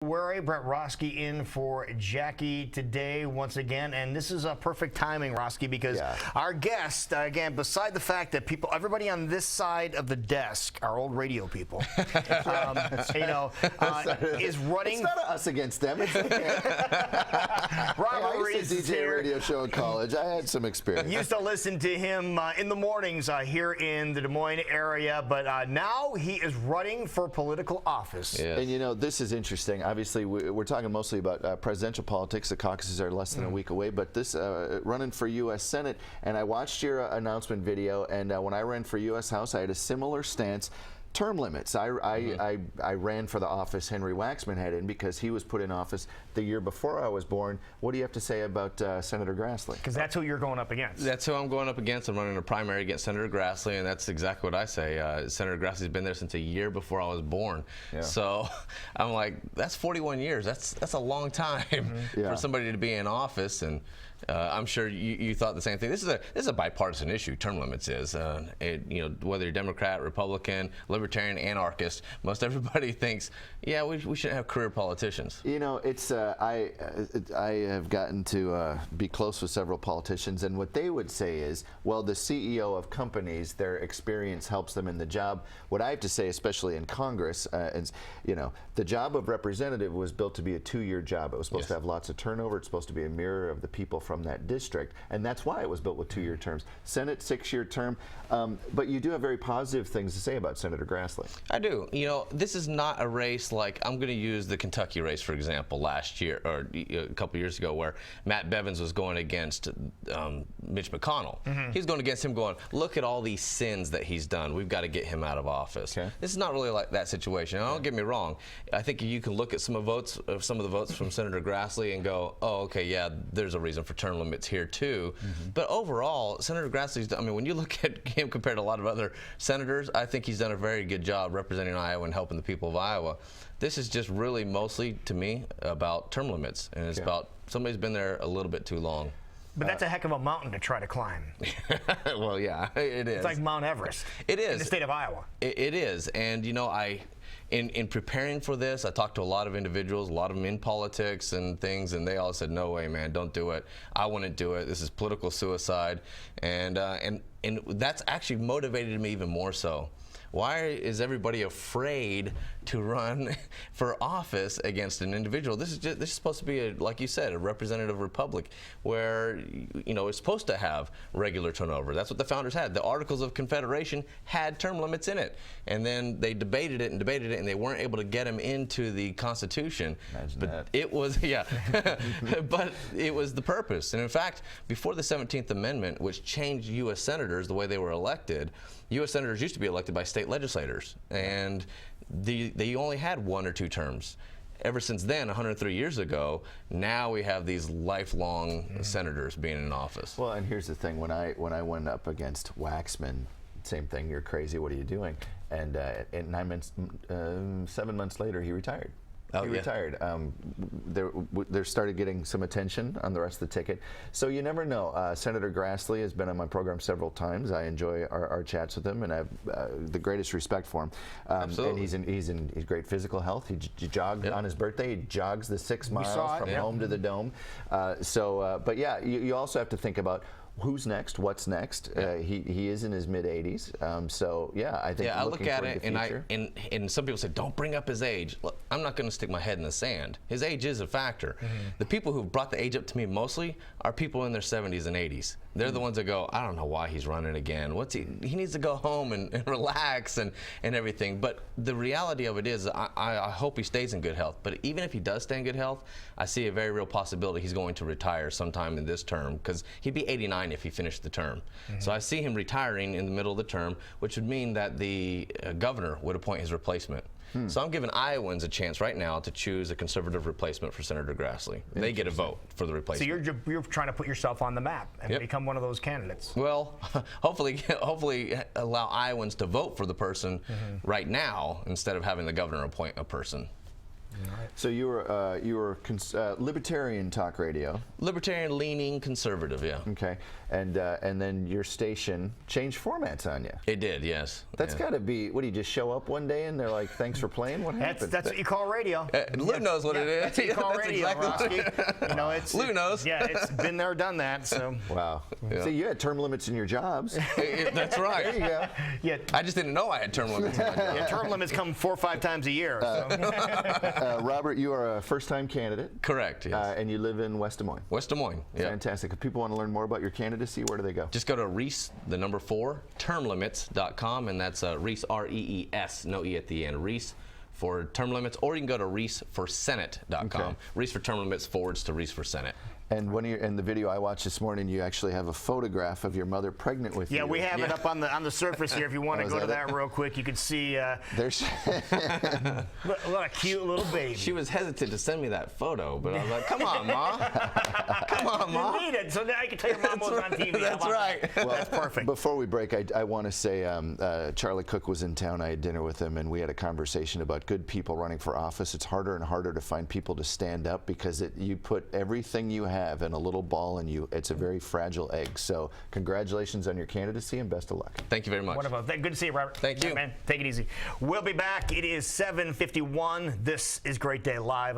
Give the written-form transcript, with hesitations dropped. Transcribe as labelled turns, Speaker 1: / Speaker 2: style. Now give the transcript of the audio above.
Speaker 1: We're Brett Roski in for Jackie today once again, and this is a perfect timing, Roski, because our guest, again, beside the fact that everybody on this side of the desk are old radio people, is running.
Speaker 2: It's not us against them. It's
Speaker 1: Robert
Speaker 2: Rees used to DJ a radio show in college. I had some experience.
Speaker 1: Used to listen to him in the mornings here in the Des Moines area, but now he is running for political office.
Speaker 2: Yes. And this is interesting. Obviously, we're talking mostly about presidential politics. The caucuses are less than a week away, but this running for U.S. Senate, and I watched your announcement video, and when I ran for U.S. House, I had a similar stance. Term limits. I ran for the office Henry Waxman had in because he was put in office the year before I was born. What do you have to say about Senator Grassley?
Speaker 1: Because that's who you're going up against.
Speaker 3: That's who I'm going up against. I'm running a primary against Senator Grassley, and that's exactly what I say. Senator Grassley's been there since a year before I was born. Yeah. So I'm like, that's 41 years. That's a long time for somebody to be in office, and I'm sure you thought the same thing. This is a bipartisan issue. Term limits is, whether you're Democrat, Republican, Libertarian, anarchist, most everybody thinks, yeah, we shouldn't have career politicians.
Speaker 2: It's I have gotten to be close with several politicians, and what they would say is, well, the CEO of companies, their experience helps them in the job. What I have to say, especially in Congress, is, the job of representative was built to be a 2-year job. It was supposed to have lots of turnover. It's supposed to be a mirror of the people from that district, and that's why it was built with 2-year terms. Senate, 6-year term, but you do have very positive things to say about Senator Grassley.
Speaker 3: I do. This is not a race like, I'm going to use the Kentucky race, for example, last year, or a couple years ago, where Matt Bevins was going against Mitch McConnell. He's going against him going, look at all these sins that he's done. We've got to get him out of office. This is not really like that situation. Now, don't get me wrong. I think you can look at some of the votes from Senator Grassley and go, oh, okay, yeah, there's a reason for term limits here too. But overall, Senator Grassley's, when you look at him compared to a lot of other senators, I think he's done a very good job representing Iowa and helping the people of Iowa. This is just really mostly, to me, about term limits, and it's about somebody's been there a little bit too long.
Speaker 1: But that's a heck of a mountain to try to climb.
Speaker 3: Well, yeah, it is.
Speaker 1: It's like Mount Everest.
Speaker 3: It is.
Speaker 1: In the state of Iowa.
Speaker 3: It is. And, in preparing for this, I talked to a lot of individuals, a lot of them in politics and things, and they all said, no way, man, don't do it. I wouldn't do it. This is political suicide. And that's actually motivated me even more so. Why is everybody afraid to run for office against an individual? This is supposed to be, like you said, a representative republic where it's supposed to have regular turnover. That's what the founders had. The Articles of Confederation had term limits in it, and then they debated it, and they weren't able to get them into the Constitution.
Speaker 2: Imagine
Speaker 3: but
Speaker 2: that.
Speaker 3: It was but it was the purpose. And in fact, before the 17th Amendment, which changed U.S. senators the way they were elected, U.S. senators used to be elected by state legislators, and they only had 1 or 2 terms. Ever since then, 103 years ago, now we have these lifelong senators being in office.
Speaker 2: Well, and here's the thing: when I went up against Waxman, same thing. You're crazy. What are you doing? And 7 months later, he retired. He retired. There started getting some attention on the rest of the ticket. So you never know. Senator Grassley has been on my program several times. I enjoy our chats with him, and I have the greatest respect for him.
Speaker 3: Absolutely.
Speaker 2: And he's in great physical health. He jogged on his birthday. He jogs the 6 miles from home to the Dome. But yeah, you also have to think about who's next, what's next. He is in his mid-80s, so yeah, I think.
Speaker 3: Yeah, I look at it, and some people say, don't bring up his age. Look, I'm not going to stick my head in the sand. His age is a factor. The people who brought the age up to me mostly are people in their 70s and 80s. They're the ones that go, I don't know why he's running again. He needs to go home and relax and everything. But the reality of it is, I hope he stays in good health. But even if he does stay in good health, I see a very real possibility he's going to retire sometime in this term, because he'd be 89 if he finished the term. So I see him retiring in the middle of the term, which would mean that the governor would appoint his replacement. So I'm giving Iowans a chance right now to choose a conservative replacement for Senator Grassley. They get a vote for the replacement.
Speaker 1: So you're trying to put yourself on the map and become one of those candidates.
Speaker 3: Well, hopefully allow Iowans to vote for the person right now instead of having the governor appoint a person.
Speaker 2: So you were libertarian talk radio.
Speaker 3: Libertarian leaning conservative, yeah.
Speaker 2: Okay, and then your station changed formats on you.
Speaker 3: It did, yes.
Speaker 2: That's got to be. What do you just show up one day and they're like, "Thanks for playing"? What happened?
Speaker 1: That's what you call radio.
Speaker 3: Lou knows what it is.
Speaker 1: That's what you call radio,
Speaker 3: exactly
Speaker 1: Roski. You know, it's
Speaker 3: Lou knows.
Speaker 1: Yeah, it's been there, done that. So.
Speaker 2: Wow.
Speaker 3: Yeah.
Speaker 2: See, you had term limits in your jobs.
Speaker 3: That's right.
Speaker 2: There you go.
Speaker 1: Yeah.
Speaker 3: I just didn't know I had term limits in my job.
Speaker 1: Yeah, term limits come 4 or 5 times a year. So.
Speaker 2: Robert, you are a first-time candidate.
Speaker 3: Correct, yes.
Speaker 2: And you live in West Des Moines.
Speaker 3: West Des Moines, yeah.
Speaker 2: Fantastic. If people want to learn more about your candidacy, where do they go?
Speaker 3: Just go to Rees, the number 4, termlimits.com, and that's Rees, R-E-E-S, no E at the end. Rees for term limits, or you can go to reesforsenate.com.
Speaker 2: Okay.
Speaker 3: Rees for term limits forwards to Rees for Senate.
Speaker 2: And in the video I watched this morning, you actually have a photograph of your mother pregnant with you.
Speaker 1: Yeah, we have it up on the surface here. If you want to go to that real quick, you can see.
Speaker 2: There's
Speaker 1: what a cute little baby.
Speaker 3: She was hesitant to send me that photo, but I was like, "Come on, Ma, come on, Ma."
Speaker 1: You need it, so now I can tell your mom was on TV.
Speaker 3: That's right.
Speaker 1: Well, that's perfect.
Speaker 2: Before we break, I want to say Charlie Cook was in town. I had dinner with him, and we had a conversation about good people running for office. It's harder and harder to find people to stand up because you put everything you have in a little ball, and it's a very fragile egg. So congratulations on your candidacy, and best of luck.
Speaker 3: Thank you very much.
Speaker 1: Wonderful. Good to see you, Robert.
Speaker 3: Thank you.
Speaker 1: Man, take it easy. We'll be back. It is 7:51. This is Great Day Live.